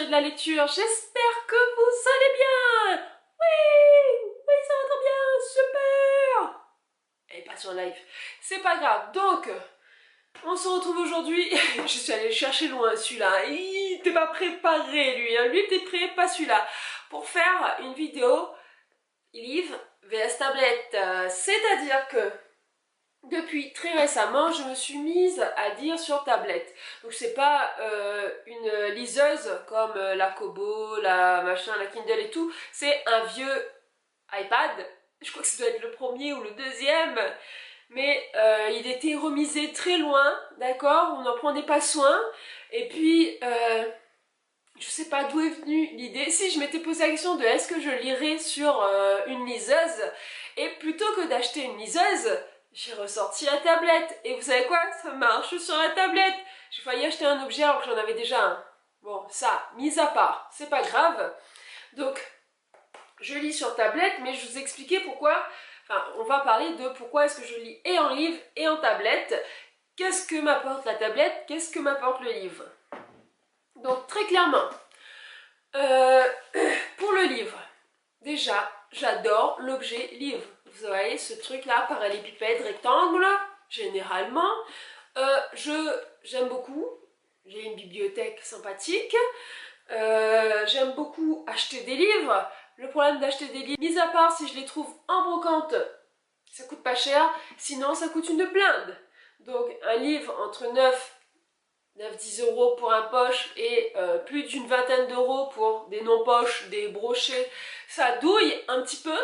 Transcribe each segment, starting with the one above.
et de la lecture. J'espère que vous allez bien. Oui, oui, ça va très bien, super. Et pas sur live, c'est pas grave. Donc, on se retrouve aujourd'hui. Je suis allée chercher loin celui-là. Il n'était pas préparé lui. Lui était prêt, pas celui-là. Pour faire une vidéo livre vs tablette. C'est-à-dire que depuis très récemment, je me suis mise à lire sur tablette. Donc c'est pas une liseuse comme la Kobo, la machin, la Kindle et tout. C'est un vieux iPad. Je crois que ça doit être le premier ou le deuxième. Mais il était remisé très loin, d'accord? On n'en prenait pas soin. Et puis, je sais pas d'où est venue l'idée. Si je m'étais posé la question de est-ce que je lirais sur une liseuse. Et plutôt que d'acheter une liseuse, j'ai ressorti la tablette. Et vous savez quoi? Ça marche sur la tablette. J'ai failli acheter un objet alors que j'en avais déjà un. Bon, ça, mis à part, c'est pas grave. Donc, je lis sur tablette, mais je vous expliquais pourquoi. Enfin, on va parler de pourquoi est-ce que je lis et en livre et en tablette. Qu'est-ce que m'apporte la tablette? Qu'est-ce que m'apporte le livre? Donc, très clairement, pour le livre, déjà, j'adore l'objet livre. Vous voyez ce truc-là, parallélépipède, rectangle, généralement. J'aime beaucoup. J'ai une bibliothèque sympathique. J'aime beaucoup acheter des livres. Le problème d'acheter des livres, mis à part si je les trouve en brocante, ça coûte pas cher. Sinon, ça coûte une blinde. Donc, un livre entre 9-10 euros pour un poche et plus d'une vingtaine d'euros pour des non-poches, des brochets, ça douille un petit peu.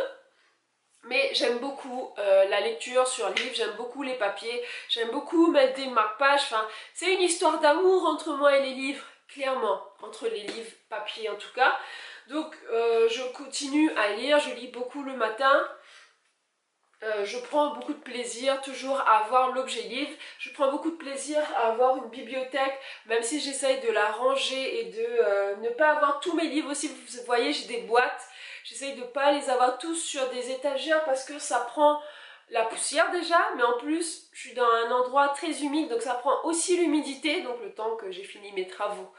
Mais j'aime beaucoup la lecture sur livre, j'aime beaucoup les papiers, j'aime beaucoup mettre des marque-pages. Enfin, c'est une histoire d'amour entre moi et les livres, clairement, entre les livres, papier en tout cas. Donc je continue à lire, je lis beaucoup le matin. Je prends beaucoup de plaisir toujours à avoir l'objet livre. Je prends beaucoup de plaisir à avoir une bibliothèque, même si j'essaye de la ranger et de ne pas avoir tous mes livres aussi. Vous voyez, j'ai des boîtes. J'essaye de ne pas les avoir tous sur des étagères parce que ça prend la poussière déjà. Mais en plus, je suis dans un endroit très humide, donc ça prend aussi l'humidité. Donc le temps que j'ai fini mes travaux.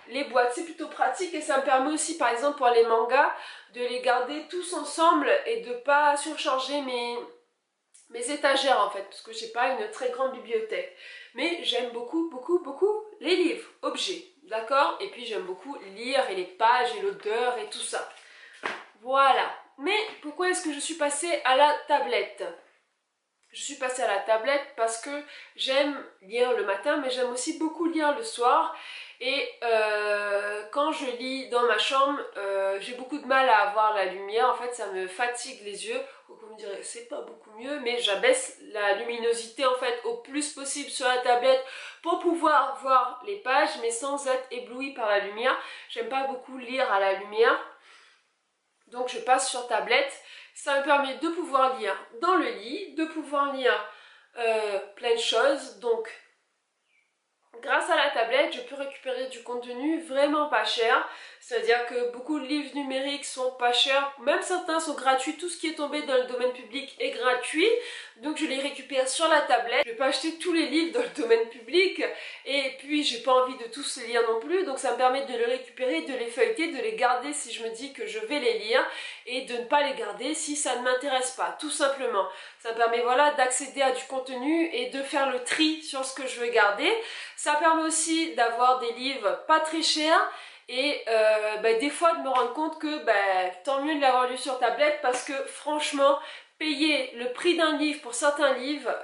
Les boîtes, c'est plutôt pratique et ça me permet aussi, par exemple, pour les mangas, de les garder tous ensemble et de ne pas surcharger mes étagères en fait, parce que j'ai pas une très grande bibliothèque. Mais j'aime beaucoup, beaucoup, beaucoup les livres, objets, d'accord? Et puis j'aime beaucoup lire et les pages et l'odeur et tout ça. Voilà. Mais pourquoi est-ce que je suis passée à la tablette? Je suis passée à la tablette parce que j'aime lire le matin, mais j'aime aussi beaucoup lire le soir. Et quand je lis dans ma chambre, j'ai beaucoup de mal à avoir la lumière. En fait, ça me fatigue les yeux. Donc vous me direz, c'est pas beaucoup mieux, mais j'abaisse la luminosité en fait au plus possible sur la tablette pour pouvoir voir les pages, mais sans être ébloui par la lumière. J'aime pas beaucoup lire à la lumière. Donc je passe sur tablette. Ça me permet de pouvoir lire dans le lit, de pouvoir lire plein de choses. Donc grâce à la tablette, je peux récupérer du contenu vraiment pas cher. C'est-à-dire que beaucoup de livres numériques sont pas chers, même certains sont gratuits. Tout ce qui est tombé dans le domaine public est gratuit. Donc je les récupère sur la tablette. Je vais pas acheter tous les livres dans le domaine public. Et puis j'ai pas envie de tous les lire non plus. Donc ça me permet de les récupérer, de les feuilleter, de les garder si je me dis que je vais les lire. Et de ne pas les garder si ça ne m'intéresse pas, tout simplement. Ça me permet voilà, d'accéder à du contenu et de faire le tri sur ce que je veux garder. Ça permet aussi d'avoir des livres pas très chers et des fois de me rendre compte que tant mieux de l'avoir lu sur tablette parce que franchement, payer le prix d'un livre pour certains livres,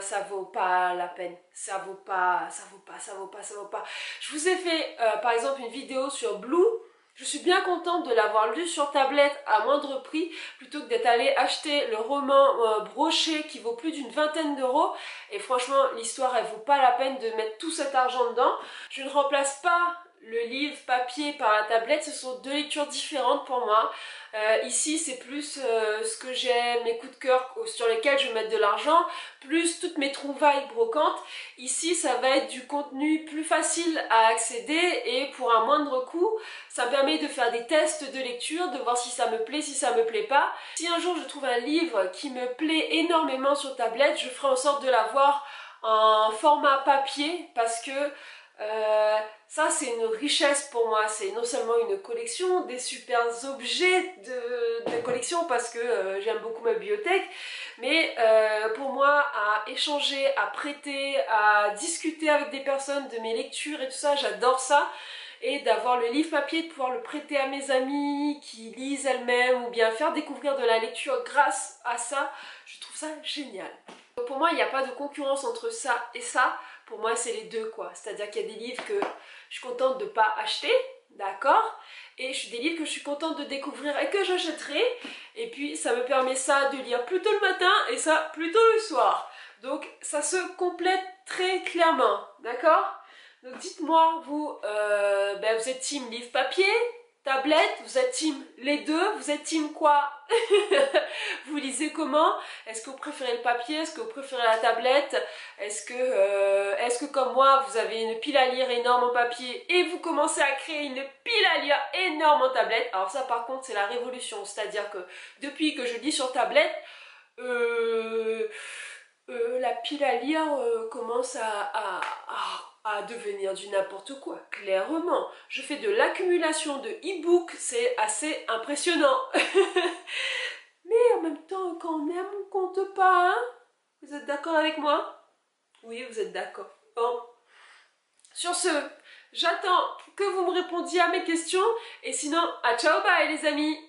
ça vaut pas la peine. Ça vaut pas. Je vous ai fait par exemple une vidéo sur Blue. Je suis bien contente de l'avoir lu sur tablette à moindre prix plutôt que d'être allée acheter le roman broché qui vaut plus d'une vingtaine d'euros. Et franchement, l'histoire, elle vaut pas la peine de mettre tout cet argent dedans. Je ne remplace pas le livre papier par la tablette, ce sont deux lectures différentes pour moi. Ici c'est plus ce que j'aime, mes coups de cœur sur lesquels je vais mettre de l'argent, plus toutes mes trouvailles brocantes. Ici ça va être du contenu plus facile à accéder et pour un moindre coût. Ça me permet de faire des tests de lecture, de voir si ça me plaît, si ça me plaît pas. Si un jour je trouve un livre qui me plaît énormément sur tablette, je ferai en sorte de l'avoir en format papier parce que Ça c'est une richesse pour moi, c'est non seulement une collection, des super objets de collection parce que j'aime beaucoup ma bibliothèque, mais pour moi à échanger, à prêter, à discuter avec des personnes de mes lectures et tout ça, j'adore ça. Et d'avoir le livre papier, de pouvoir le prêter à mes amies qui lisent elles-mêmes ou bien faire découvrir de la lecture grâce à ça, je trouve ça génial. Donc pour moi, il n'y a pas de concurrence entre ça et ça. Pour moi, c'est les deux quoi. C'est-à-dire qu'il y a des livres que je suis contente de ne pas acheter, d'accord? Et des livres que je suis contente de découvrir et que j'achèterai. Et puis ça me permet ça de lire plutôt le matin et ça plutôt le soir. Donc ça se complète très clairement, d'accord? Donc dites-moi, vous, vous êtes team livre papier, tablette, vous êtes team les deux, vous êtes team quoi? Vous lisez comment? Est-ce que vous préférez le papier? Est-ce que vous préférez la tablette? Est-ce que comme moi, vous avez une pile à lire énorme en papier et vous commencez à créer une pile à lire énorme en tablette? Alors ça par contre c'est la révolution, c'est-à-dire que depuis que je lis sur tablette, la pile à lire commence à devenir du n'importe quoi, clairement. Je fais de l'accumulation de e-books, c'est assez impressionnant. Mais en même temps, quand on aime, on compte pas, hein? Vous êtes d'accord avec moi? Oui, vous êtes d'accord. Bon. Sur ce, j'attends que vous me répondiez à mes questions. Et sinon, à ciao, bye les amis!